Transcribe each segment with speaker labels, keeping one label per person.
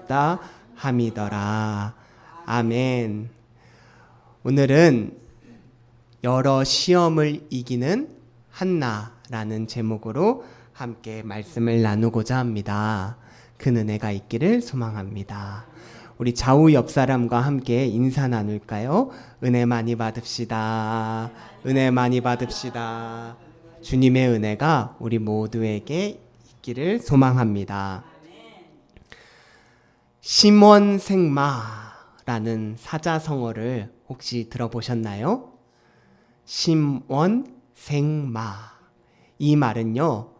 Speaker 1: 어지럽다 함이더라. 아멘. 오늘은 여러 시험을 이기는 한나라는 제목으로 함께 말씀을 나누고자 합니다. 큰 은혜가 있기를 소망합니다. 우리 좌우 옆 사람과 함께 인사 나눌까요? 은혜 많이 받읍시다. 은혜 많이 받읍시다. 주님의 은혜가 우리 모두에게 있기를 소망합니다. 심원생마라는 사자성어를 혹시 들어보셨나요? 심원생마. 이 말은요,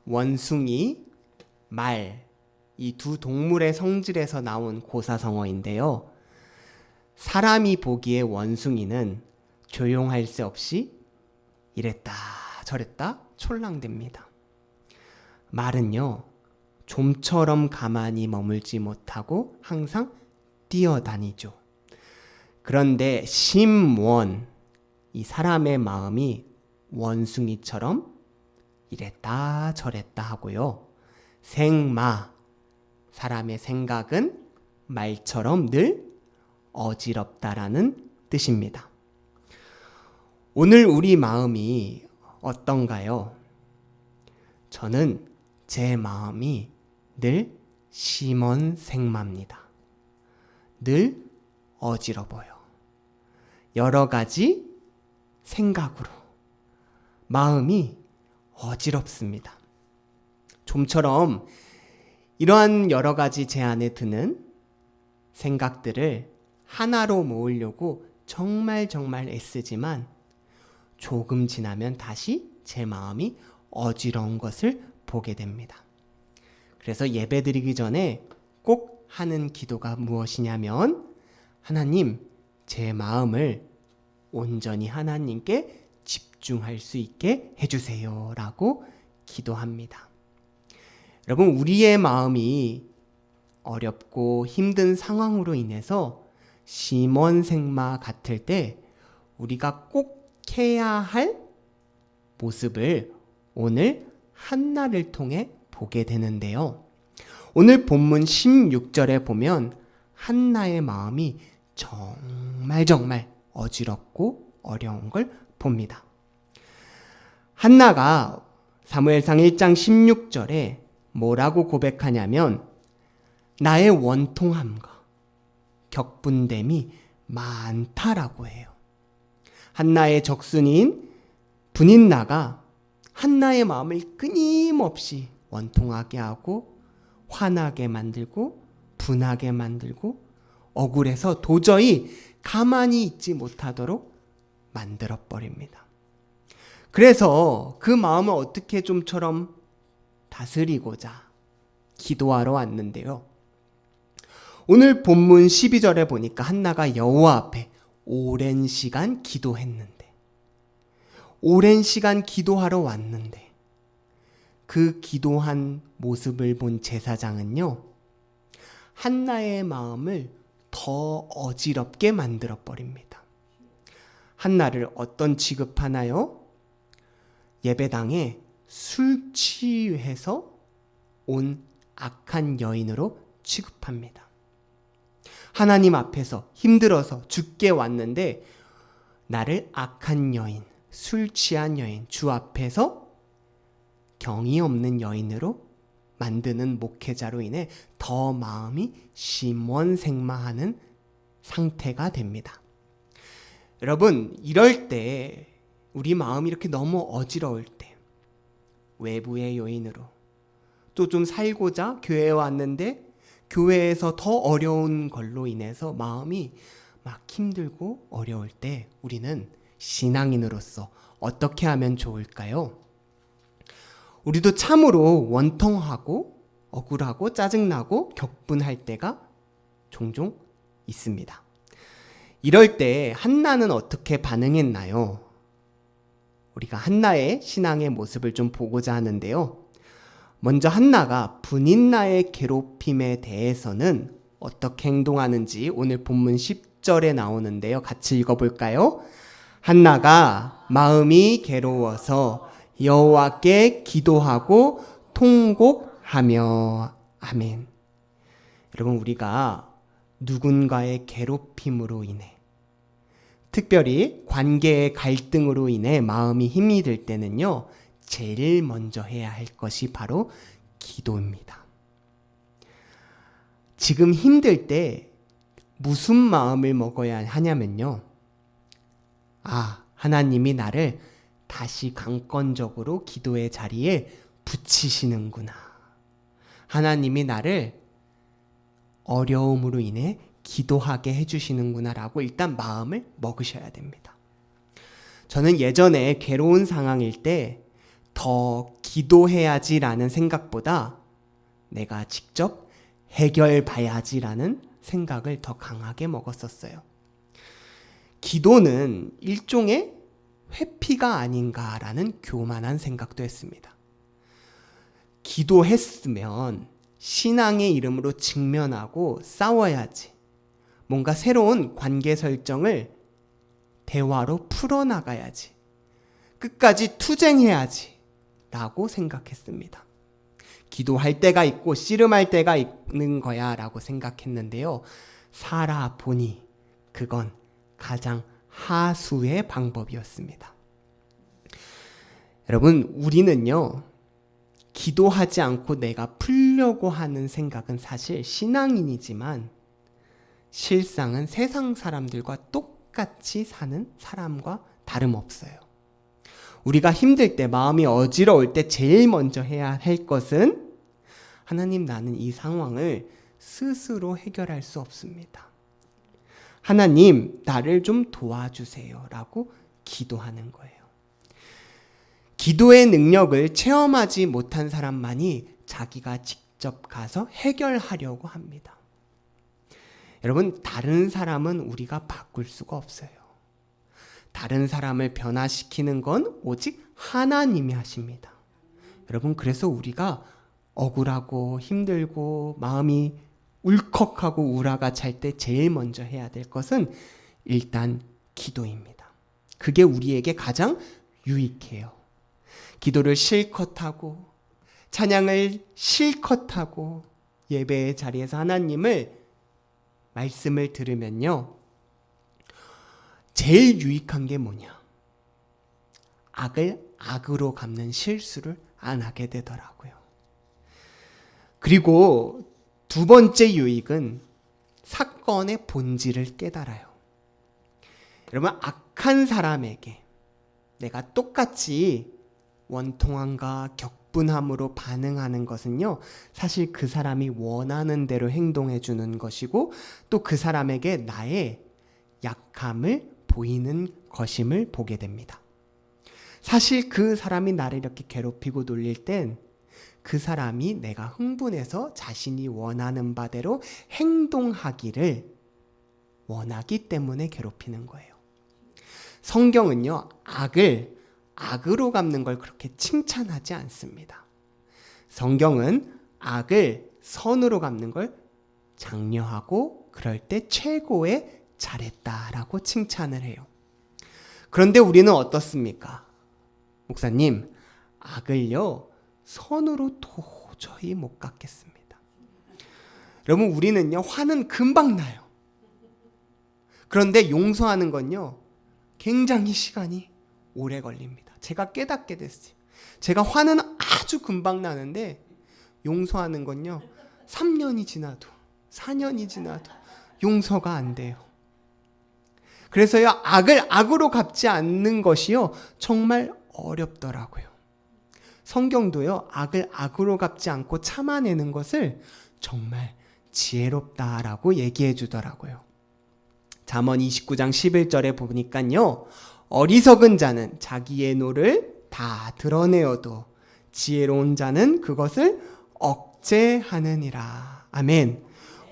Speaker 1: 원숭이, 말, 이 두 동물의 성질에서 나온 고사성어인데요. 사람이 보기에 원숭이는 조용할 새 없이 이랬다 저랬다 촐랑댑니다. 말은요, 좀처럼 가만히 머물지 못하고 항상 뛰어다니죠. 그런데 심원, 이 사람의 마음이 원숭이처럼 이랬다 저랬다 하고요. 생마, 사람의 생각은 말처럼 늘 어지럽다라는 뜻입니다. 오늘 우리 마음이 어떤가요? 저는 제 마음이 늘 심원생마입니다. 늘 어지러워요. 여러 가지 생각으로 마음이 어지럽습니다. 좀처럼 이러한 여러 가지 제 안에 드는 생각들을 하나로 모으려고 정말 애쓰지만 조금 지나면 다시 제 마음이 어지러운 것을 보게 됩니다. 그래서 예배드리기 전에 꼭 하는 기도가 무엇이냐면, 하나님, 제 마음을 온전히 하나님께 집중할 수 있게 해주세요 라고 기도합니다. 여러분, 우리의 마음이 어렵고 힘든 상황으로 인해서 심원생마 같을 때 우리가 꼭 해야 할 모습을 오늘 한나를 통해 보게 되는데요. 오늘 본문 16절에 보면 한나의 마음이 정말 어지럽고 어려운 걸 봅니다. 한나가 사무엘상 1장 16절에 뭐라고 고백하냐면, 나의 원통함과 격분됨이 많다라고 해요. 한나의 적순이인 분인나가 한나의 마음을 끊임없이 원통하게 하고 화나게 만들고 분하게 만들고 억울해서 도저히 가만히 있지 못하도록 만들어버립니다. 그래서 그 마음을 어떻게 좀처럼 다스리고자 기도하러 왔는데요. 오늘 본문 12절에 보니까 한나가 여호와 앞에 오랜 시간 기도했는데, 오랜 시간 기도하러 왔는데 그 기도한 모습을 본 제사장은요, 한나의 마음을 더 어지럽게 만들어 버립니다. 한나를 어떤 취급하나요? 예배당에 술 취해서 온 악한 여인으로 취급합니다. 하나님 앞에서 힘들어서 죽게 왔는데 나를 악한 여인, 술 취한 여인, 주 앞에서 경이 없는 여인으로 만드는 목회자로 인해 더 마음이 심원생마하는 상태가 됩니다. 여러분, 이럴 때 우리 마음이 이렇게 너무 어지러울 때 외부의 요인으로 또 좀 살고자 교회에 왔는데 교회에서 더 어려운 걸로 인해서 마음이 막 힘들고 어려울 때 우리는 신앙인으로서 어떻게 하면 좋을까요? 우리도 참으로 원통하고 억울하고 짜증나고 격분할 때가 종종 있습니다. 이럴 때 한나는 어떻게 반응했나요? 우리가 한나의 신앙의 모습을 좀 보고자 하는데요. 먼저 한나가 분인나의 괴롭힘에 대해서는 어떻게 행동하는지 오늘 본문 10절에 나오는데요. 같이 읽어볼까요? 한나가 마음이 괴로워서 여호와께 기도하고 통곡하며. 아멘. 여러분, 우리가 누군가의 괴롭힘으로 인해, 특별히 관계의 갈등으로 인해 마음이 힘이 들 때는요, 제일 먼저 해야 할 것이 바로 기도입니다. 지금 힘들 때 무슨 마음을 먹어야 하냐면요, 하나님이 나를 다시 강권적으로 기도의 자리에 붙이시는구나. 하나님이 나를 어려움으로 인해 기도하게 해주시는구나 라고 일단 마음을 먹으셔야 됩니다. 저는 예전에 괴로운 상황일 때 더 기도해야지 라는 생각보다 내가 직접 해결 봐야지 라는 생각을 더 강하게 먹었었어요. 기도는 일종의 회피가 아닌가라는 교만한 생각도 했습니다. 기도했으면 신앙의 이름으로 직면하고 싸워야지, 뭔가 새로운 관계 설정을 대화로 풀어나가야지, 끝까지 투쟁해야지 라고 생각했습니다. 기도할 때가 있고 씨름할 때가 있는 거야 라고 생각했는데요, 살아보니 그건 가장 하수의 방법이었습니다. 여러분, 우리는요, 기도하지 않고 내가 풀려고 하는 생각은 사실 신앙인이지만 실상은 세상 사람들과 똑같이 사는 사람과 다름없어요. 우리가 힘들 때, 마음이 어지러울 때 제일 먼저 해야 할 것은, 하나님, 나는 이 상황을 스스로 해결할 수 없습니다. 하나님, 나를 좀 도와주세요 라고 기도하는 거예요. 기도의 능력을 체험하지 못한 사람만이 자기가 직접 가서 해결하려고 합니다. 여러분, 다른 사람은 우리가 바꿀 수가 없어요. 다른 사람을 변화시키는 건 오직 하나님이 하십니다. 여러분, 그래서 우리가 억울하고 힘들고 마음이 울컥하고 우라가 찰 때 제일 먼저 해야 될 것은 일단 기도입니다. 그게 우리에게 가장 유익해요. 기도를 실컷 하고 찬양을 실컷 하고 예배의 자리에서 하나님을 말씀을 들으면요, 제일 유익한 게 뭐냐? 악을 악으로 갚는 실수를 안 하게 되더라고요. 그리고 두 번째 유익은 사건의 본질을 깨달아요. 여러분, 악한 사람에게 내가 똑같이 원통함과 격분함으로 반응하는 것은요, 사실 그 사람이 원하는 대로 행동해 주는 것이고, 또 그 사람에게 나의 약함을 보이는 것임을 보게 됩니다. 사실 그 사람이 나를 이렇게 괴롭히고 놀릴 땐 그 사람이 내가 흥분해서 자신이 원하는 바대로 행동하기를 원하기 때문에 괴롭히는 거예요. 성경은요, 악을 악으로 갚는 걸 그렇게 칭찬하지 않습니다. 성경은 악을 선으로 갚는 걸 장려하고 그럴 때 최고의 잘했다라고 칭찬을 해요. 그런데 우리는 어떻습니까? 목사님, 악을요, 선으로 도저히 못 갚겠습니다. 여러분, 우리는요, 화는 금방 나요. 그런데 용서하는 건요, 굉장히 시간이 오래 걸립니다. 제가 깨닫게 됐어요. 제가 화는 아주 금방 나는데 용서하는 건요, 3년이 지나도 4년이 지나도 용서가 안 돼요. 그래서요, 악을 악으로 갚지 않는 것이요, 정말 어렵더라고요. 성경도요, 악을 악으로 갚지 않고 참아내는 것을 정말 지혜롭다라고 얘기해 주더라고요. 잠언 29장 11절에 보니까요, 어리석은 자는 자기의 노를 다 드러내어도 지혜로운 자는 그것을 억제하느니라. 아멘.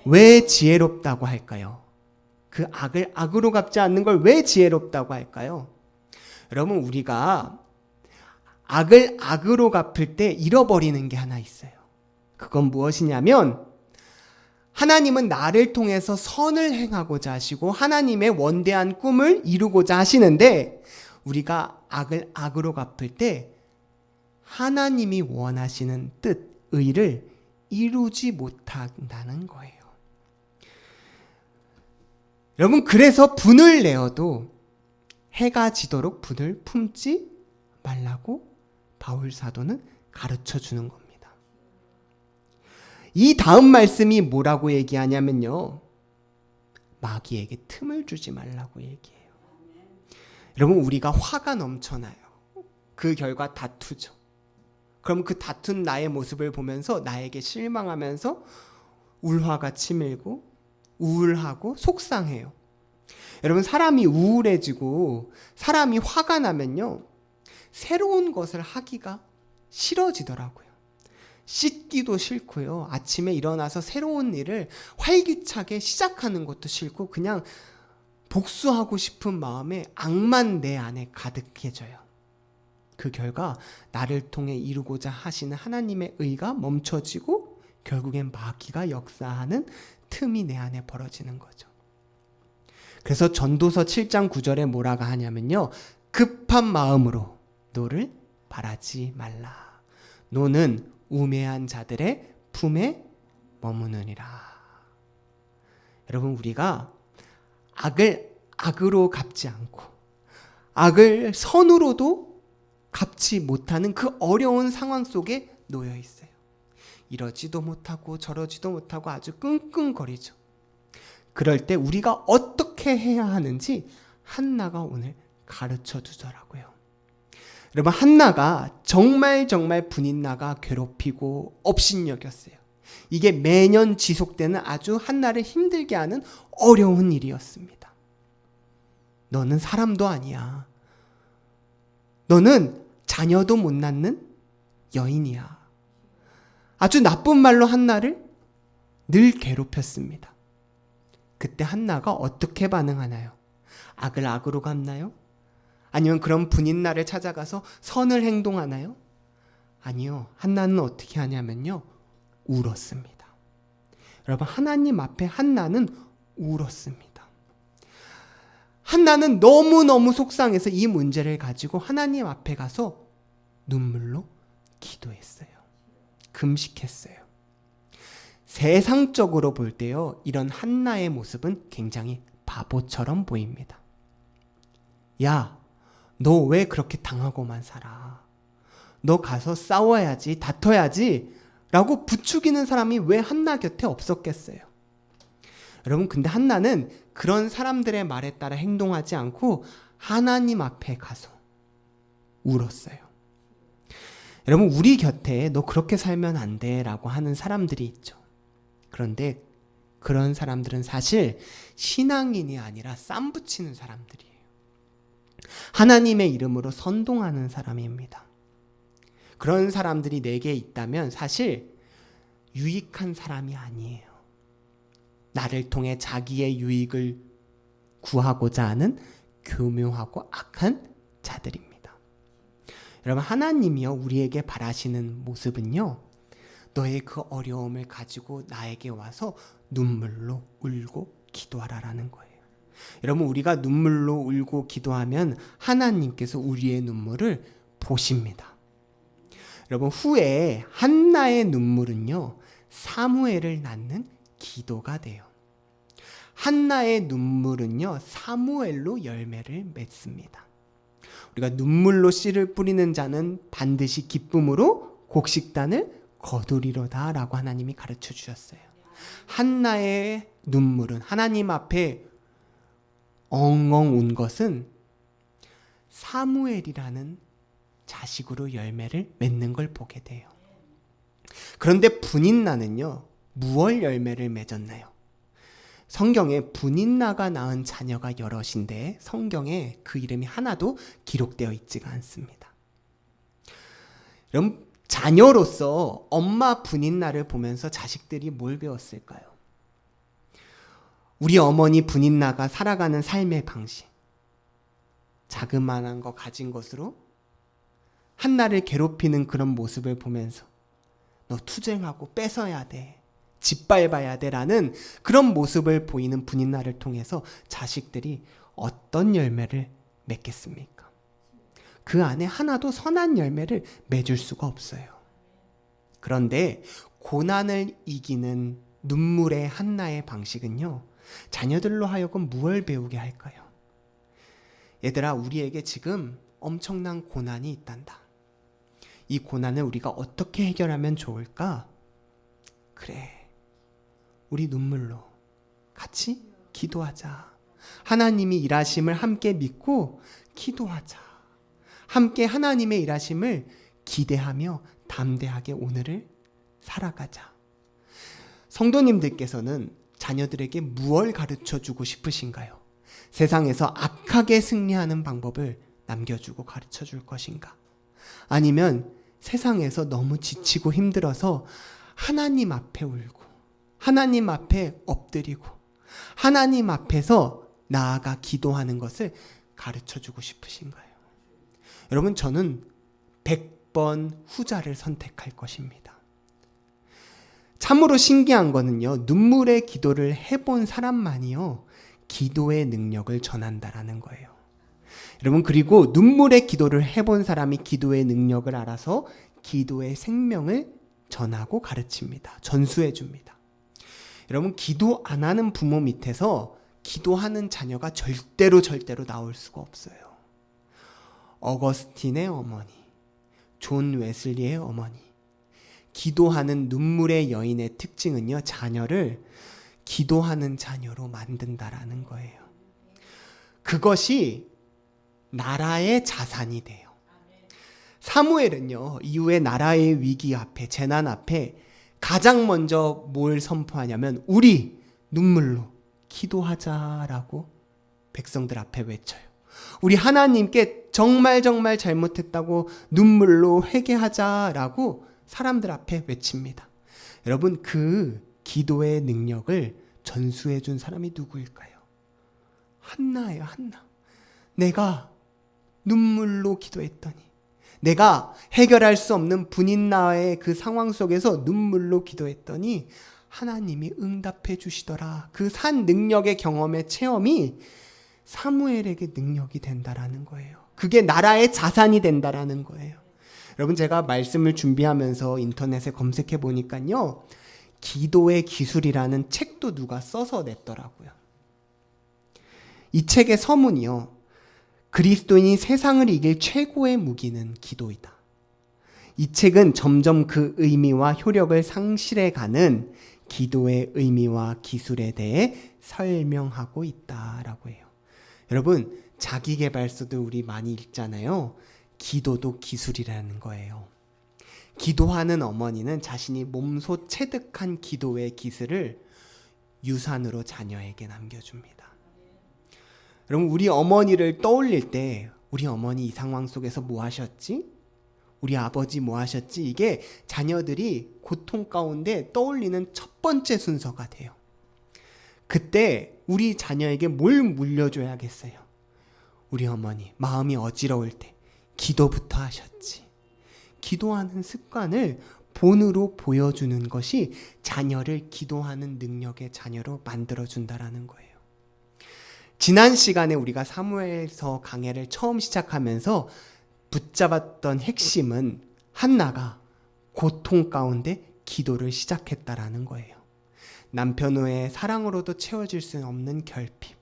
Speaker 1: 왜 지혜롭다고 할까요? 그 악을 악으로 갚지 않는 걸 왜 지혜롭다고 할까요? 여러분, 우리가 악을 악으로 갚을 때 잃어버리는 게 하나 있어요. 그건 무엇이냐면, 하나님은 나를 통해서 선을 행하고자 하시고 하나님의 원대한 꿈을 이루고자 하시는데, 우리가 악을 악으로 갚을 때 하나님이 원하시는 뜻, 의를 이루지 못한다는 거예요. 여러분, 그래서 분을 내어도 해가 지도록 분을 품지 말라고 바울 사도는 가르쳐 주는 겁니다. 이 다음 말씀이 뭐라고 얘기하냐면요, 마귀에게 틈을 주지 말라고 얘기해요. 여러분, 우리가 화가 넘쳐나요. 그 결과 다투죠. 그럼 그 다툰 나의 모습을 보면서 나에게 실망하면서 울화가 치밀고 우울하고 속상해요. 여러분, 사람이 우울해지고 사람이 화가 나면요, 새로운 것을 하기가 싫어지더라고요. 씻기도 싫고요, 아침에 일어나서 새로운 일을 활기차게 시작하는 것도 싫고 그냥 복수하고 싶은 마음에 악만 내 안에 가득해져요. 그 결과 나를 통해 이루고자 하시는 하나님의 의가 멈춰지고 결국엔 마귀가 역사하는 틈이 내 안에 벌어지는 거죠. 그래서 전도서 7장 9절에 뭐라고 하냐면요, 급한 마음으로 노를 바라지 말라. 노는 우매한 자들의 품에 머무느니라. 여러분, 우리가 악을 악으로 갚지 않고 악을 선으로도 갚지 못하는 그 어려운 상황 속에 놓여 있어요. 이러지도 못하고 저러지도 못하고 아주 끙끙거리죠. 그럴 때 우리가 어떻게 해야 하는지 한나가 오늘 가르쳐 주더라고요. 여러분, 한나가 정말 분인나가 괴롭히고 업신여겼어요. 이게 매년 지속되는 아주 한나를 힘들게 하는 어려운 일이었습니다. 너는 사람도 아니야. 너는 자녀도 못 낳는 여인이야. 아주 나쁜 말로 한나를 늘 괴롭혔습니다. 그때 한나가 어떻게 반응하나요? 악을 악으로 갚나요? 아니면 그런 분인나를 찾아가서 선을 행동하나요? 아니요. 한나는 어떻게 하냐면요, 울었습니다. 여러분, 하나님 앞에 한나는 울었습니다. 한나는 너무너무 속상해서 이 문제를 가지고 하나님 앞에 가서 눈물로 기도했어요. 금식했어요. 세상적으로 볼 때요, 이런 한나의 모습은 굉장히 바보처럼 보입니다. 야, 너 왜 그렇게 당하고만 살아? 너 가서 싸워야지, 다퉈야지 라고 부추기는 사람이 왜 한나 곁에 없었겠어요? 여러분, 근데 한나는 그런 사람들의 말에 따라 행동하지 않고 하나님 앞에 가서 울었어요. 여러분, 우리 곁에 너 그렇게 살면 안 돼 라고 하는 사람들이 있죠. 그런데 그런 사람들은 사실 신앙인이 아니라 쌈 붙이는 사람들이에요. 하나님의 이름으로 선동하는 사람입니다. 그런 사람들이 내게 있다면 사실 유익한 사람이 아니에요. 나를 통해 자기의 유익을 구하고자 하는 교묘하고 악한 자들입니다. 여러분, 하나님이요, 우리에게 바라시는 모습은요, 너의 그 어려움을 가지고 나에게 와서 눈물로 울고 기도하라라는 거예요. 여러분, 우리가 눈물로 울고 기도하면 하나님께서 우리의 눈물을 보십니다. 여러분, 후에 한나의 눈물은요, 사무엘을 낳는 기도가 돼요. 한나의 눈물은요, 사무엘로 열매를 맺습니다. 우리가 눈물로 씨를 뿌리는 자는 반드시 기쁨으로 곡식단을 거두리로다 라고 하나님이 가르쳐 주셨어요. 한나의 눈물은, 하나님 앞에 엉엉 운 것은 사무엘이라는 자식으로 열매를 맺는 걸 보게 돼요. 그런데 분인나는요, 무얼 열매를 맺었나요? 성경에 분인나가 낳은 자녀가 여럿인데 성경에 그 이름이 하나도 기록되어 있지가 않습니다. 여러분, 자녀로서 엄마 분인나를 보면서 자식들이 뭘 배웠을까요? 우리 어머니 분인나가 살아가는 삶의 방식, 자그마한 거 가진 것으로 한나를 괴롭히는 그런 모습을 보면서 너 투쟁하고 뺏어야 돼, 짓밟아야 돼라는 그런 모습을 보이는 분인나를 통해서 자식들이 어떤 열매를 맺겠습니까? 그 안에 하나도 선한 열매를 맺을 수가 없어요. 그런데 고난을 이기는 눈물의 한나의 방식은요, 자녀들로 하여금 무엇을 배우게 할까요? 얘들아, 우리에게 지금 엄청난 고난이 있단다. 이 고난을 우리가 어떻게 해결하면 좋을까? 그래, 우리 눈물로 같이 기도하자. 하나님이 일하심을 함께 믿고 기도하자. 함께 하나님의 일하심을 기대하며 담대하게 오늘을 살아가자. 성도님들께서는 자녀들에게 무엇을 가르쳐주고 싶으신가요? 세상에서 악하게 승리하는 방법을 남겨주고 가르쳐줄 것인가? 아니면 세상에서 너무 지치고 힘들어서 하나님 앞에 울고 하나님 앞에 엎드리고 하나님 앞에서 나아가 기도하는 것을 가르쳐주고 싶으신가요? 여러분, 저는 100번 후자를 선택할 것입니다. 참으로 신기한 거는요, 눈물의 기도를 해본 사람만이요, 기도의 능력을 전한다라는 거예요. 여러분, 그리고 눈물의 기도를 해본 사람이 기도의 능력을 알아서 기도의 생명을 전하고 가르칩니다. 전수해 줍니다. 여러분, 기도 안 하는 부모 밑에서 기도하는 자녀가 절대로 나올 수가 없어요. 어거스틴의 어머니, 존 웨슬리의 어머니, 기도하는 눈물의 여인의 특징은요, 자녀를 기도하는 자녀로 만든다라는 거예요. 그것이 나라의 자산이 돼요. 사무엘은요, 이후에 나라의 위기 앞에, 재난 앞에 가장 먼저 뭘 선포하냐면 우리 눈물로 기도하자라고 백성들 앞에 외쳐요. 우리 하나님께 정말 잘못했다고 눈물로 회개하자라고 사람들 앞에 외칩니다. 여러분, 그 기도의 능력을 전수해 준 사람이 누구일까요? 한나예요, 한나. 내가 눈물로 기도했더니, 내가 해결할 수 없는 분인나의 그 상황 속에서 눈물로 기도했더니 하나님이 응답해 주시더라. 그 산 능력의 경험의 체험이 사무엘에게 능력이 된다라는 거예요. 그게 나라의 자산이 된다라는 거예요. 여러분, 제가 말씀을 준비하면서 인터넷에 검색해 보니까요, 기도의 기술이라는 책도 누가 써서 냈더라고요. 이 책의 서문이요, 그리스도인이 세상을 이길 최고의 무기는 기도이다. 이 책은 점점 그 의미와 효력을 상실해가는 기도의 의미와 기술에 대해 설명하고 있다라고 해요. 여러분, 자기계발서도 우리 많이 읽잖아요. 기도도 기술이라는 거예요. 기도하는 어머니는 자신이 몸소 체득한 기도의 기술을 유산으로 자녀에게 남겨줍니다. 여러분, 우리 어머니를 떠올릴 때 우리 어머니 이 상황 속에서 뭐 하셨지? 우리 아버지 뭐 하셨지? 이게 자녀들이 고통 가운데 떠올리는 첫 번째 순서가 돼요. 그때 우리 자녀에게 뭘 물려줘야겠어요? 우리 어머니 마음이 어지러울 때 기도부터 하셨지. 기도하는 습관을 본으로 보여주는 것이 자녀를 기도하는 능력의 자녀로 만들어준다라는 거예요. 지난 시간에 우리가 사무엘서 강해를 처음 시작하면서 붙잡았던 핵심은 한나가 고통 가운데 기도를 시작했다라는 거예요. 남편의 사랑으로도 채워질 수 없는 결핍,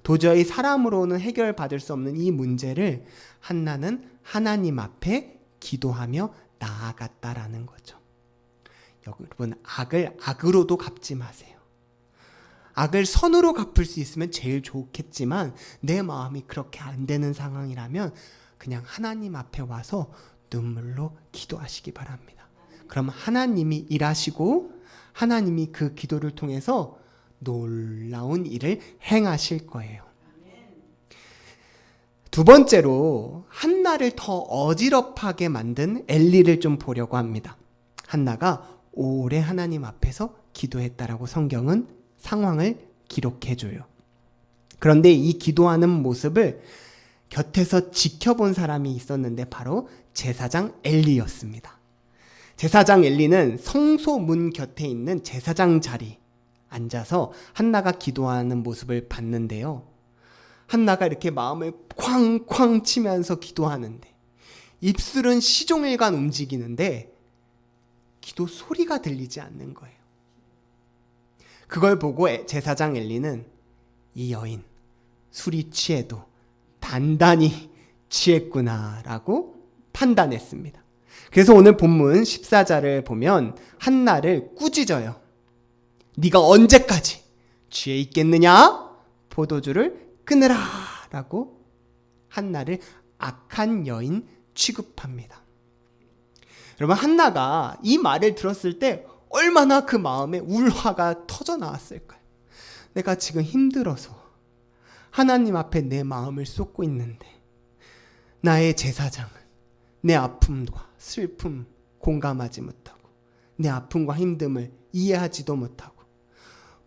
Speaker 1: 도저히 사람으로는 해결받을 수 없는 이 문제를 한나는 하나님 앞에 기도하며 나아갔다라는 거죠. 여러분, 악을 악으로도 갚지 마세요. 악을 선으로 갚을 수 있으면 제일 좋겠지만 내 마음이 그렇게 안 되는 상황이라면 그냥 하나님 앞에 와서 눈물로 기도하시기 바랍니다. 그럼 하나님이 일하시고 하나님이 그 기도를 통해서 놀라운 일을 행하실 거예요. 두 번째로 한나를 더 어지럽하게 만든 엘리를 좀 보려고 합니다. 한나가 오래 하나님 앞에서 기도했다라고 성경은 상황을 기록해줘요. 그런데 이 기도하는 모습을 곁에서 지켜본 사람이 있었는데 바로 제사장 엘리였습니다. 제사장 엘리는 성소 문 곁에 있는 제사장 자리 앉아서 한나가 기도하는 모습을 봤는데요. 한나가 이렇게 마음을 쾅쾅 치면서 기도하는데 입술은 시종일관 움직이는데 기도 소리가 들리지 않는 거예요. 그걸 보고 제사장 엘리는 이 여인 술이 취해도 단단히 취했구나라고 판단했습니다. 그래서 오늘 본문 14절을 보면 한나를 꾸짖어요. 네가 언제까지 취해 있겠느냐? 포도주를 끊으라 라고 한나를 악한 여인 취급합니다. 여러분, 한나가 이 말을 들었을 때 얼마나 그 마음에 울화가 터져 나왔을까요? 내가 지금 힘들어서 하나님 앞에 내 마음을 쏟고 있는데 나의 제사장은 내 아픔과 슬픔 공감하지 못하고 내 아픔과 힘듦을 이해하지도 못하고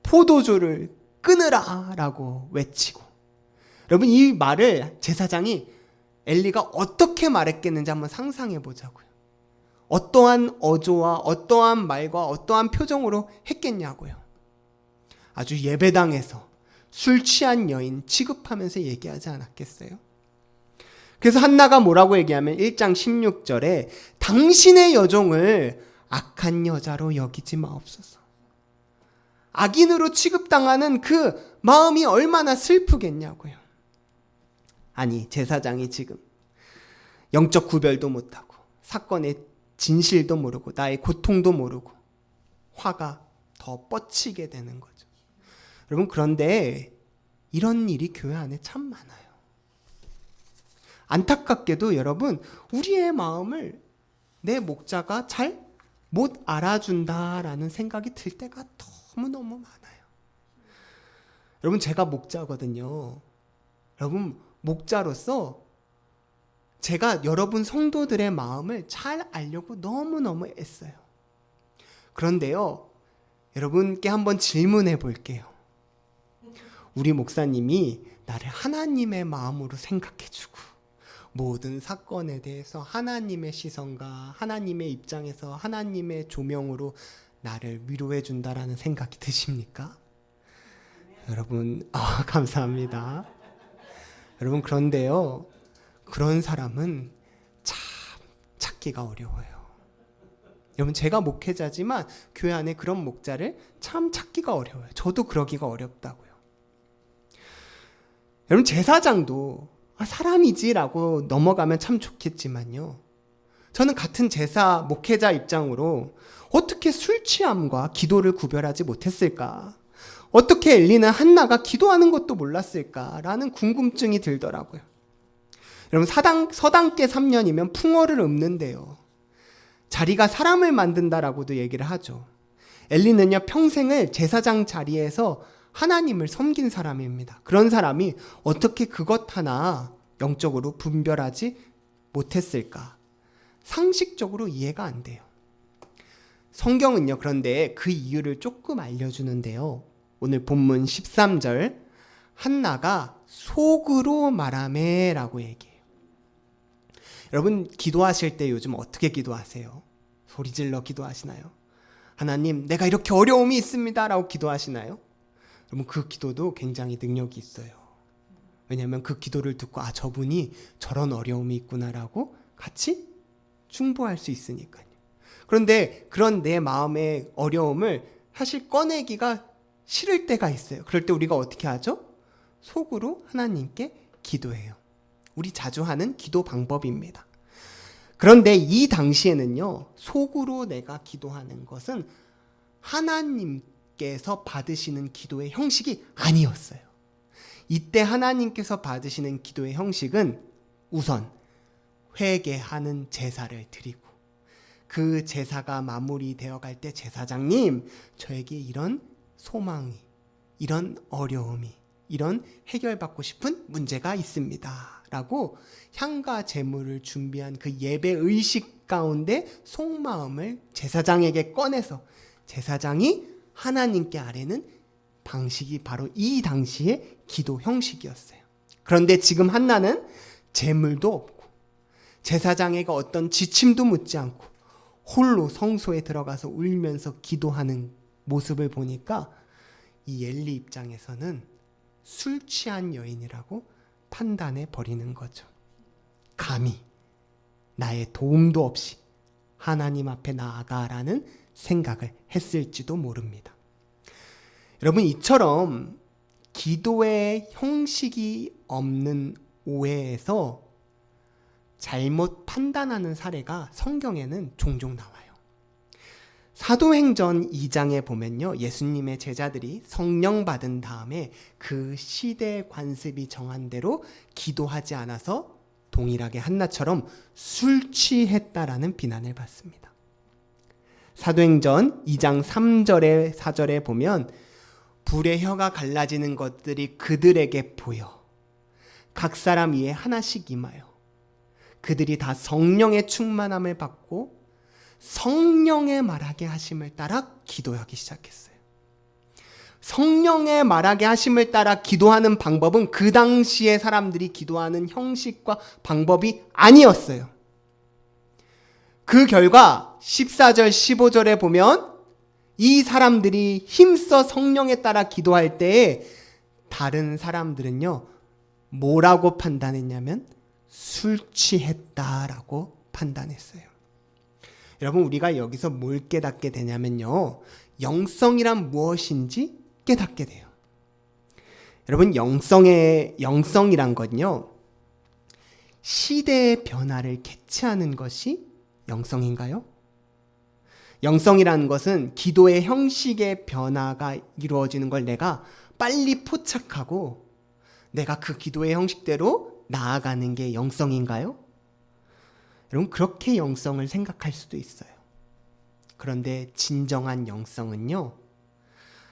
Speaker 1: 포도주를 끊으라 라고 외치고, 여러분, 이 말을 제사장이 엘리가 어떻게 말했겠는지 한번 상상해 보자고요. 어떠한 어조와 어떠한 말과 어떠한 표정으로 했겠냐고요. 아주 예배당에서 술 취한 여인 취급하면서 얘기하지 않았겠어요? 그래서 한나가 뭐라고 얘기하면 1장 16절에 당신의 여종을 악한 여자로 여기지 마옵소서. 악인으로 취급당하는 그 마음이 얼마나 슬프겠냐고요. 아니, 제사장이 지금 영적 구별도 못하고 사건의 진실도 모르고 나의 고통도 모르고 화가 더 뻗치게 되는 거죠. 여러분, 그런데 이런 일이 교회 안에 참 많아요. 안타깝게도 여러분, 우리의 마음을 내 목자가 잘 못 알아준다라는 생각이 들 때가 너무너무 많아요. 여러분, 제가 목자거든요. 여러분, 목자로서 제가 여러분 성도들의 마음을 잘 알려고 너무너무 애써요. 그런데요, 여러분께 한번 질문해 볼게요. 우리 목사님이 나를 하나님의 마음으로 생각해주고 모든 사건에 대해서 하나님의 시선과 하나님의 입장에서 하나님의 조명으로 나를 위로해 준다라는 생각이 드십니까? 여러분, 감사합니다. 여러분, 그런데요, 그런 사람은 참 찾기가 어려워요. 여러분, 제가 목회자지만 교회 안에 그런 목자를 참 찾기가 어려워요. 저도 그러기가 어렵다고요. 여러분, 제사장도 사람이지라고 넘어가면 참 좋겠지만요, 저는 같은 제사 목회자 입장으로 어떻게 술 취함과 기도를 구별하지 못했을까? 어떻게 엘리는 한나가 기도하는 것도 몰랐을까라는 궁금증이 들더라고요. 여러분, 서당계 3년이면 풍어를 읊는데요, 자리가 사람을 만든다라고도 얘기를 하죠. 엘리는요, 평생을 제사장 자리에서 하나님을 섬긴 사람입니다. 그런 사람이 어떻게 그것 하나 영적으로 분별하지 못했을까? 상식적으로 이해가 안 돼요. 성경은요, 그런데 그 이유를 조금 알려주는데요. 오늘 본문 13절, 한나가 속으로 말하매 라고 얘기해요. 여러분, 기도하실 때 요즘 어떻게 기도하세요? 소리질러 기도하시나요? 하나님, 내가 이렇게 어려움이 있습니다 라고 기도하시나요? 여러분, 그 기도도 굉장히 능력이 있어요. 왜냐하면 그 기도를 듣고 저분이 저런 어려움이 있구나라고 같이 충보할 수 있으니까요. 그런데 그런 내 마음의 어려움을 사실 꺼내기가 싫을 때가 있어요. 그럴 때 우리가 어떻게 하죠? 속으로 하나님께 기도해요. 우리 자주 하는 기도 방법입니다. 그런데 이 당시에는요, 속으로 내가 기도하는 것은 하나님께서 받으시는 기도의 형식이 아니었어요. 이때 하나님께서 받으시는 기도의 형식은 우선 회개하는 제사를 드리고, 그 제사가 마무리되어 갈 때 제사장님, 저에게 이런 소망이, 이런 어려움이, 이런 해결받고 싶은 문제가 있습니다 라고 향과 제물을 준비한 그 예배 의식 가운데 속마음을 제사장에게 꺼내서 제사장이 하나님께 아뢰는 방식이 바로 이 당시의 기도 형식이었어요. 그런데 지금 한나는 제물도 없고 제사장에게 어떤 지침도 묻지 않고 홀로 성소에 들어가서 울면서 기도하는 모습을 보니까 이 엘리 입장에서는 술 취한 여인이라고 판단해 버리는 거죠. 감히 나의 도움도 없이 하나님 앞에 나아가라는 생각을 했을지도 모릅니다. 여러분, 이처럼 기도의 형식이 없는 오해에서 잘못 판단하는 사례가 성경에는 종종 나와요. 사도행전 2장에 보면요, 예수님의 제자들이 성령 받은 다음에 그 시대 관습이 정한 대로 기도하지 않아서 동일하게 한나처럼 술 취했다라는 비난을 받습니다. 사도행전 2장 3절에 4절에 보면 불의 혀가 갈라지는 것들이 그들에게 보여 각 사람 위에 하나씩 임하여 그들이 다 성령의 충만함을 받고 성령의 말하게 하심을 따라 기도하기 시작했어요. 성령의 말하게 하심을 따라 기도하는 방법은 그 당시에 사람들이 기도하는 형식과 방법이 아니었어요. 그 결과 14절 15절에 보면 이 사람들이 힘써 성령에 따라 기도할 때에 다른 사람들은요, 뭐라고 판단했냐면 술 취했다라고 판단했어요. 여러분, 우리가 여기서 뭘 깨닫게 되냐면요, 영성이란 무엇인지 깨닫게 돼요. 여러분, 영성이란 건요, 시대의 변화를 캐치하는 것이 영성인가요? 영성이라는 것은 기도의 형식의 변화가 이루어지는 걸 내가 빨리 포착하고 내가 그 기도의 형식대로 나아가는 게 영성인가요? 여러분, 그렇게 영성을 생각할 수도 있어요. 그런데 진정한 영성은요,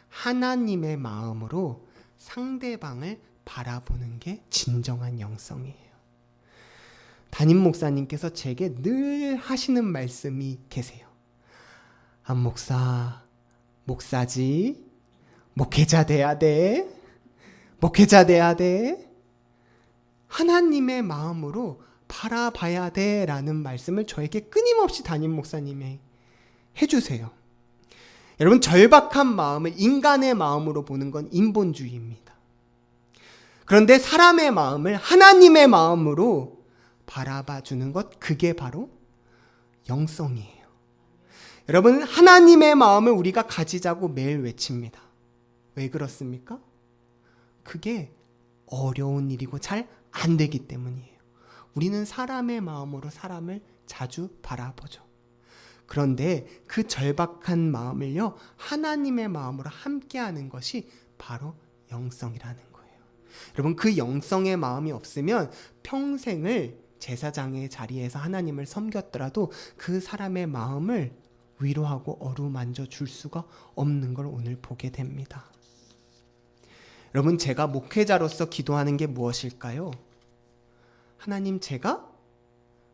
Speaker 1: 하나님의 마음으로 상대방을 바라보는 게 진정한 영성이에요. 담임 목사님께서 제게 늘 하시는 말씀이 계세요. 안 목사, 목사지, 목회자 돼야 돼. 목회자 돼야 돼. 하나님의 마음으로 바라봐야 돼 라는 말씀을 저에게 끊임없이 담임 목사님이 해주세요. 여러분, 절박한 마음을 인간의 마음으로 보는 건 인본주의입니다. 그런데 사람의 마음을 하나님의 마음으로 바라봐 주는 것, 그게 바로 영성이에요. 여러분, 하나님의 마음을 우리가 가지자고 매일 외칩니다. 왜 그렇습니까? 그게 어려운 일이고 잘 안 되기 때문이에요. 우리는 사람의 마음으로 사람을 자주 바라보죠. 그런데 그 절박한 마음을요, 하나님의 마음으로 함께하는 것이 바로 영성이라는 거예요. 여러분, 그 영성의 마음이 없으면 평생을 제사장의 자리에서 하나님을 섬겼더라도 그 사람의 마음을 위로하고 어루만져 줄 수가 없는 걸 오늘 보게 됩니다. 여러분, 제가 목회자로서 기도하는 게 무엇일까요? 하나님, 제가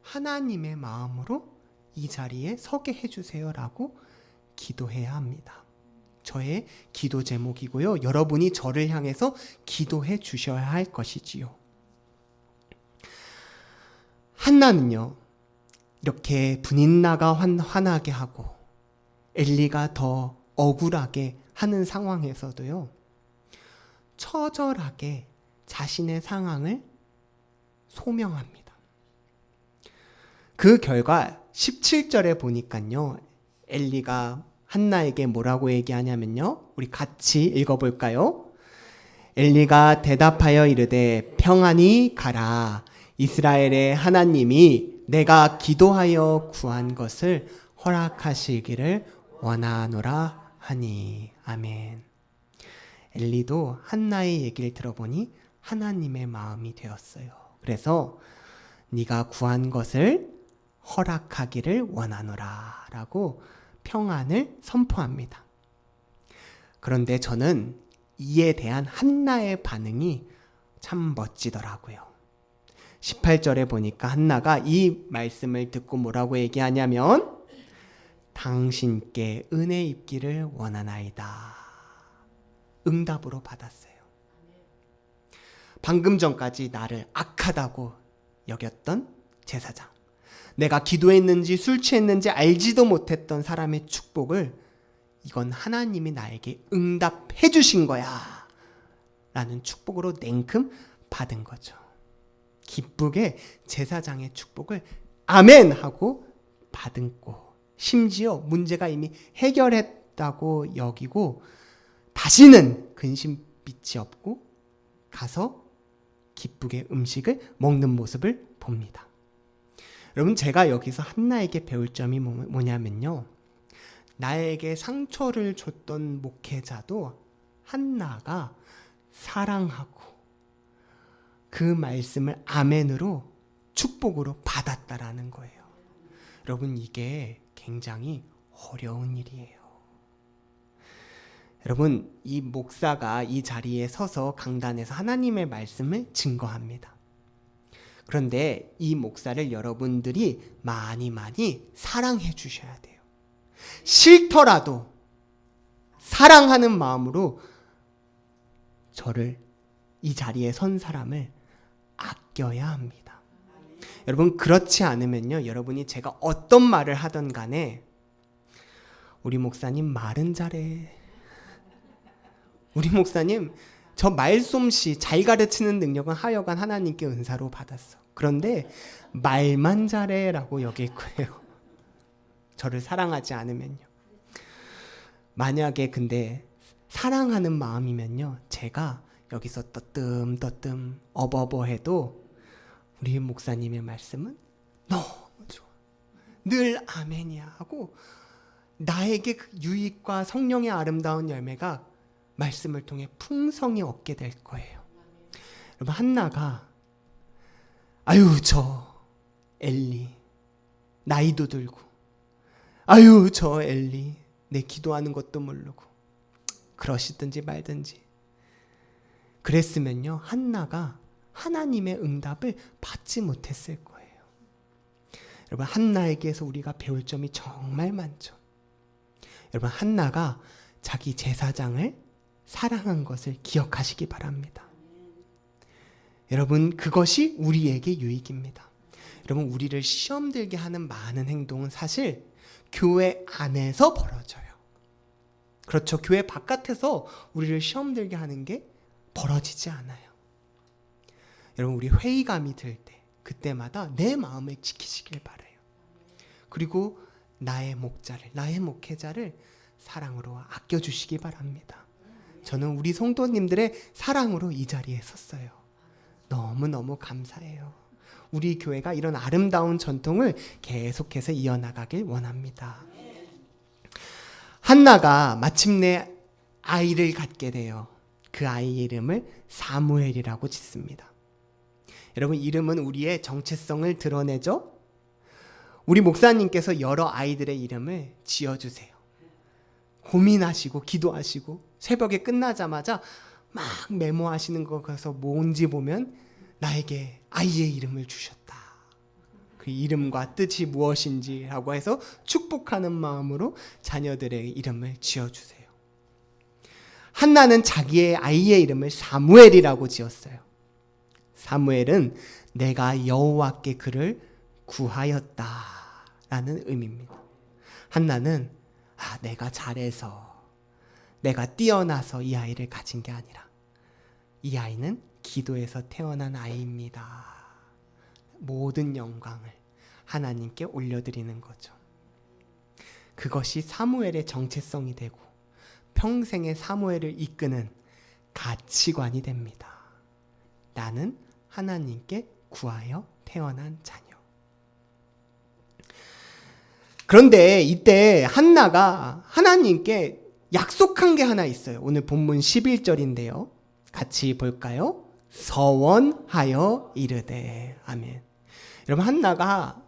Speaker 1: 하나님의 마음으로 이 자리에 서게 해주세요 라고 기도해야 합니다. 저의 기도 제목이고요. 여러분이 저를 향해서 기도해 주셔야 할 것이지요. 한나는요, 이렇게 분인나가 화나게 하고 엘리가 더 억울하게 하는 상황에서도요, 처절하게 자신의 상황을 소명합니다. 그 결과 17절에 보니까요, 엘리가 한나에게 뭐라고 얘기하냐면요, 우리 같이 읽어볼까요? 엘리가 대답하여 이르되 평안히 가라. 이스라엘의 하나님이 내가 기도하여 구한 것을 허락하시기를 원하노라 하니. 아멘. 엘리도 한나의 얘기를 들어보니 하나님의 마음이 되었어요. 그래서 네가 구한 것을 허락하기를 원하노라 라고 평안을 선포합니다. 그런데 저는 이에 대한 한나의 반응이 참 멋지더라고요. 18절에 보니까 한나가 이 말씀을 듣고 뭐라고 얘기하냐면 당신께 은혜 입기를 원하나이다. 응답으로 받았어요. 방금 전까지 나를 악하다고 여겼던 제사장, 내가 기도했는지 술 취했는지 알지도 못했던 사람의 축복을 이건 하나님이 나에게 응답해 주신 거야 라는 축복으로 냉큼 받은 거죠. 기쁘게 제사장의 축복을 아멘 하고 받은 거, 심지어 문제가 이미 해결했다고 여기고 다시는 근심 빛이 없고 가서 기쁘게 음식을 먹는 모습을 봅니다. 여러분, 제가 여기서 한나에게 배울 점이 뭐냐면요, 나에게 상처를 줬던 목회자도 한나가 사랑하고 그 말씀을 아멘으로 축복으로 받았다라는 거예요. 여러분, 이게 굉장히 어려운 일이에요. 여러분, 이 목사가 이 자리에 서서 강단에서 하나님의 말씀을 증거합니다. 그런데 이 목사를 여러분들이 많이 사랑해 주셔야 돼요. 싫더라도 사랑하는 마음으로 저를, 이 자리에 선 사람을 아껴야 합니다. 여러분, 그렇지 않으면요, 여러분이 제가 어떤 말을 하던 간에 우리 목사님 말은 잘해, 우리 목사님 저 말솜씨 잘 가르치는 능력은 하여간 하나님께 은사로 받았어, 그런데 말만 잘해 라고 여길 거예요. 저를 사랑하지 않으면요. 만약에 근데 사랑하는 마음이면요, 제가 여기서 떠뜸 어버버해도 우리 목사님의 말씀은 너무 좋아, 늘 아멘이야 하고 나에게 그 유익과 성령의 아름다운 열매가 말씀을 통해 풍성히 얻게 될 거예요. 여러분, 한나가 아유 저 엘리 나이도 들고, 아유 저 엘리 내 기도하는 것도 모르고 그러시든지 말든지 그랬으면요, 한나가 하나님의 응답을 받지 못했을 거예요. 여러분, 한나에게서 우리가 배울 점이 정말 많죠. 여러분, 한나가 자기 제사장을 사랑한 것을 기억하시기 바랍니다. 여러분, 그것이 우리에게 유익입니다. 여러분, 우리를 시험 들게 하는 많은 행동은 사실 교회 안에서 벌어져요. 그렇죠. 교회 바깥에서 우리를 시험 들게 하는 게 벌어지지 않아요. 여러분, 우리 회의감이 들 때, 그때마다 내 마음을 지키시길 바라요. 그리고 나의 목자를, 나의 목회자를 사랑으로 아껴주시기 바랍니다. 저는 우리 성도님들의 사랑으로 이 자리에 섰어요. 너무너무 감사해요. 우리 교회가 이런 아름다운 전통을 계속해서 이어나가길 원합니다. 한나가 마침내 아이를 갖게 돼요. 그 아이의 이름을 사무엘이라고 짓습니다. 여러분, 이름은 우리의 정체성을 드러내죠? 우리 목사님께서 여러 아이들의 이름을 지어주세요. 고민하시고 기도하시고 새벽에 끝나자마자 막 메모하시는 거 가서 뭔지 보면 나에게 아이의 이름을 주셨다, 그 이름과 뜻이 무엇인지 라고 해서 축복하는 마음으로 자녀들의 이름을 지어주세요. 한나는 자기의 아이의 이름을 사무엘이라고 지었어요. 사무엘은 내가 여호와께 그를 구하였다 라는 의미입니다. 한나는 내가 잘해서, 내가 뛰어나서 이 아이를 가진 게 아니라 이 아이는 기도에서 태어난 아이입니다. 모든 영광을 하나님께 올려드리는 거죠. 그것이 사무엘의 정체성이 되고 평생의 사무엘을 이끄는 가치관이 됩니다. 나는 하나님께 구하여 태어난 자녀. 그런데 이때 한나가 하나님께 약속한 게 하나 있어요. 오늘 본문 11절인데요. 같이 볼까요? 서원하여 이르되. 아멘. 여러분, 한나가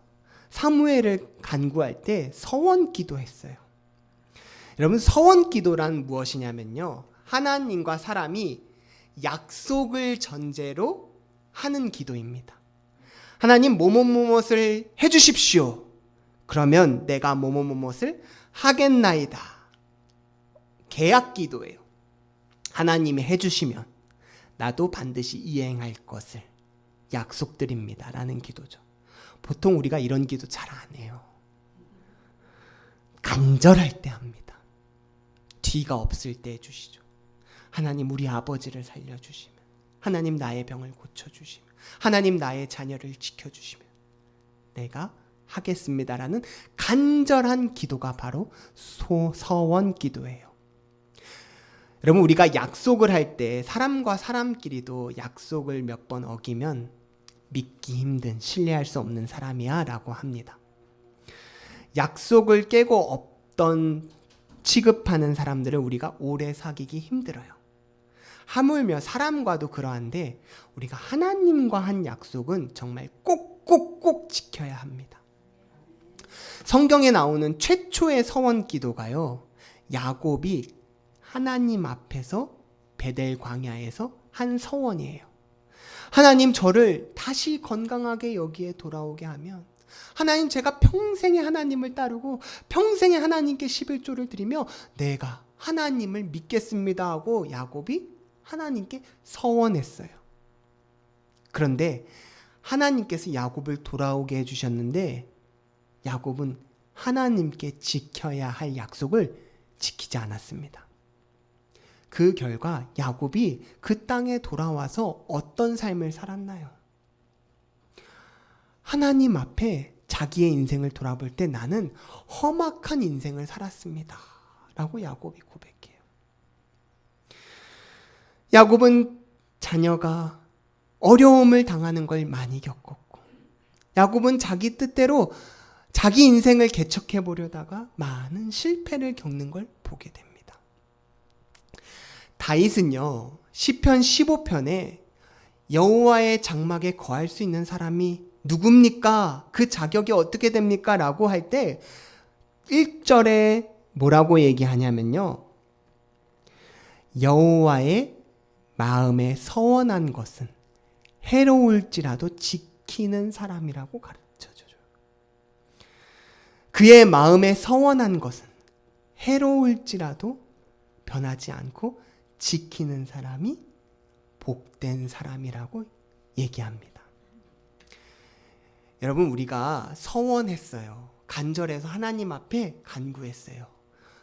Speaker 1: 사무엘을 간구할 때 서원 기도했어요. 여러분, 서원 기도란 무엇이냐면요, 하나님과 사람이 약속을 전제로 하는 기도입니다. 하나님, 뭐뭐뭐뭇을 해주십시오. 그러면 내가 뭐뭐뭐뭇을 하겠나이다. 계약 기도예요. 하나님이 해주시면 나도 반드시 이행할 것을 약속드립니다 라는 기도죠. 보통 우리가 이런 기도 잘 안 해요. 간절할 때 합니다. 뒤가 없을 때 해주시죠. 하나님, 우리 아버지를 살려주시면, 하나님 나의 병을 고쳐주시면, 하나님 나의 자녀를 지켜주시면 내가 하겠습니다라는 간절한 기도가 바로 서원 기도예요. 여러분, 우리가 약속을 할 때 사람과 사람끼리도 약속을 몇 번 어기면 믿기 힘든, 신뢰할 수 없는 사람이야 라고 합니다. 약속을 깨고 없던 취급하는 사람들을 우리가 오래 사귀기 힘들어요. 하물며 사람과도 그러한데 우리가 하나님과 한 약속은 정말 꼭꼭꼭 지켜야 합니다. 성경에 나오는 최초의 서원 기도가요, 야곱이 하나님 앞에서 베델 광야에서 한 서원이에요. 하나님, 저를 다시 건강하게 여기에 돌아오게 하면, 하나님, 제가 평생에 하나님을 따르고 평생에 하나님께 11조를 드리며 내가 하나님을 믿겠습니다 하고 야곱이 하나님께 서원했어요. 그런데 하나님께서 야곱을 돌아오게 해주셨는데 야곱은 하나님께 지켜야 할 약속을 지키지 않았습니다. 그 결과 야곱이 그 땅에 돌아와서 어떤 삶을 살았나요? 하나님 앞에 자기의 인생을 돌아볼 때 나는 험악한 인생을 살았습니다 라고 야곱이 고백해요. 야곱은 자녀가 어려움을 당하는 걸 많이 겪었고, 야곱은 자기 뜻대로 자기 인생을 개척해 보려다가 많은 실패를 겪는 걸 보게 됩니다. 다윗은요, 시편 15편에 여호와의 장막에 거할 수 있는 사람이 누굽니까? 그 자격이 어떻게 됩니까? 라고 할 때 1절에 뭐라고 얘기하냐면요, 여호와의 마음에 서원한 것은 해로울지라도 지키는 사람이라고 가르쳐줘요. 그의 마음에 서원한 것은 해로울지라도 변하지 않고 지키는 사람이 복된 사람이라고 얘기합니다. 여러분, 우리가 서원했어요. 간절해서 하나님 앞에 간구했어요.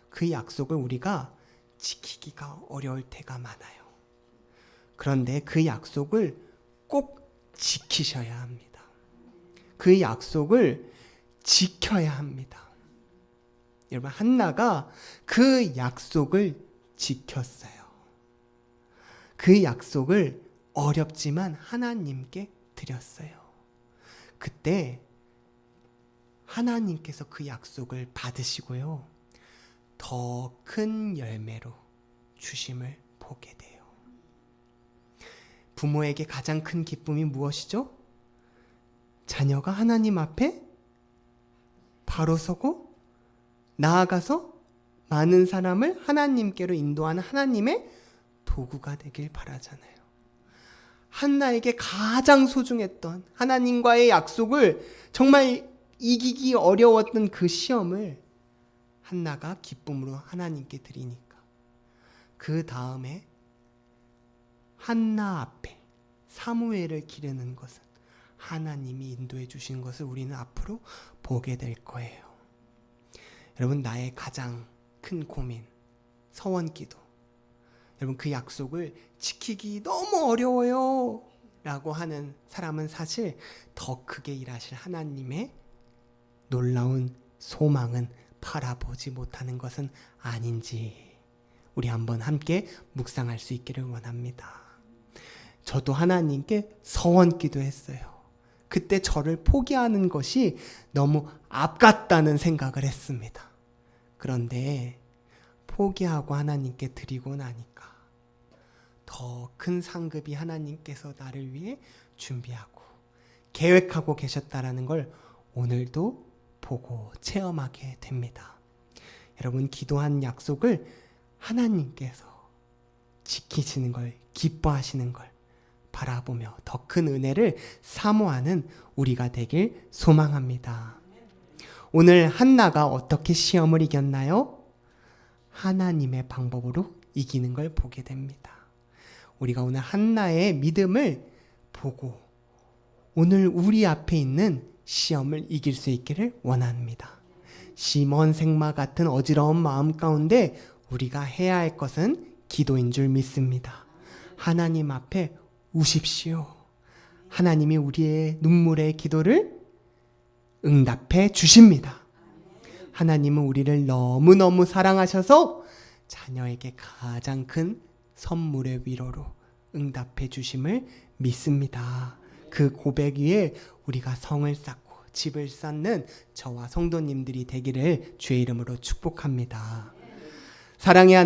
Speaker 1: 그 약속을 우리가 지키기가 어려울 때가 많아요. 그런데 그 약속을 꼭 지키셔야 합니다. 그 약속을 지켜야 합니다. 여러분, 한나가 그 약속을 지켰어요. 그 약속을 어렵지만 하나님께 드렸어요. 그때 하나님께서 그 약속을 받으시고요, 더 큰 열매로 주심을 보게 돼요. 부모에게 가장 큰 기쁨이 무엇이죠? 자녀가 하나님 앞에 바로 서고 나아가서 많은 사람을 하나님께로 인도하는 하나님의 도구가 되길 바라잖아요. 한나에게 가장 소중했던 하나님과의 약속을, 정말 이기기 어려웠던 그 시험을 한나가 기쁨으로 하나님께 드리니까 그 다음에 한나 앞에 사무엘을 기르는 것은 하나님이 인도해 주신 것을 우리는 앞으로 보게 될 거예요. 여러분, 나의 가장 큰 고민, 서원기도, 여러분, 그 약속을 지키기 너무 어려워요 라고 하는 사람은 사실 더 크게 일하실 하나님의 놀라운 소망은 바라보지 못하는 것은 아닌지 우리 한번 함께 묵상할 수 있기를 원합니다. 저도 하나님께 서원기도 했어요. 그때 저를 포기하는 것이 너무 앞갔다는 생각을 했습니다. 그런데 포기하고 하나님께 드리고 나니까 더 큰 상급이 하나님께서 나를 위해 준비하고 계획하고 계셨다라는 걸 오늘도 보고 체험하게 됩니다. 여러분, 기도한 약속을 하나님께서 지키시는 걸, 기뻐하시는 걸 바라보며 더 큰 은혜를 사모하는 우리가 되길 소망합니다. 오늘 한나가 어떻게 시험을 이겼나요? 하나님의 방법으로 이기는 걸 보게 됩니다. 우리가 오늘 한나의 믿음을 보고 오늘 우리 앞에 있는 시험을 이길 수 있기를 원합니다. 시몬 생마 같은 어지러운 마음 가운데 우리가 해야 할 것은 기도인 줄 믿습니다. 하나님 앞에 우십시오. 하나님이 우리의 눈물의 기도를 응답해 주십니다. 하나님은 우리를 너무너무 사랑하셔서 자녀에게 가장 큰 선물의 위로로 응답해 주심을 믿습니다. 그 고백 위에 우리가 성을 쌓고 집을 쌓는 저와 성도님들이 되기를 주의 이름으로 축복합니다. 사랑의 하나님,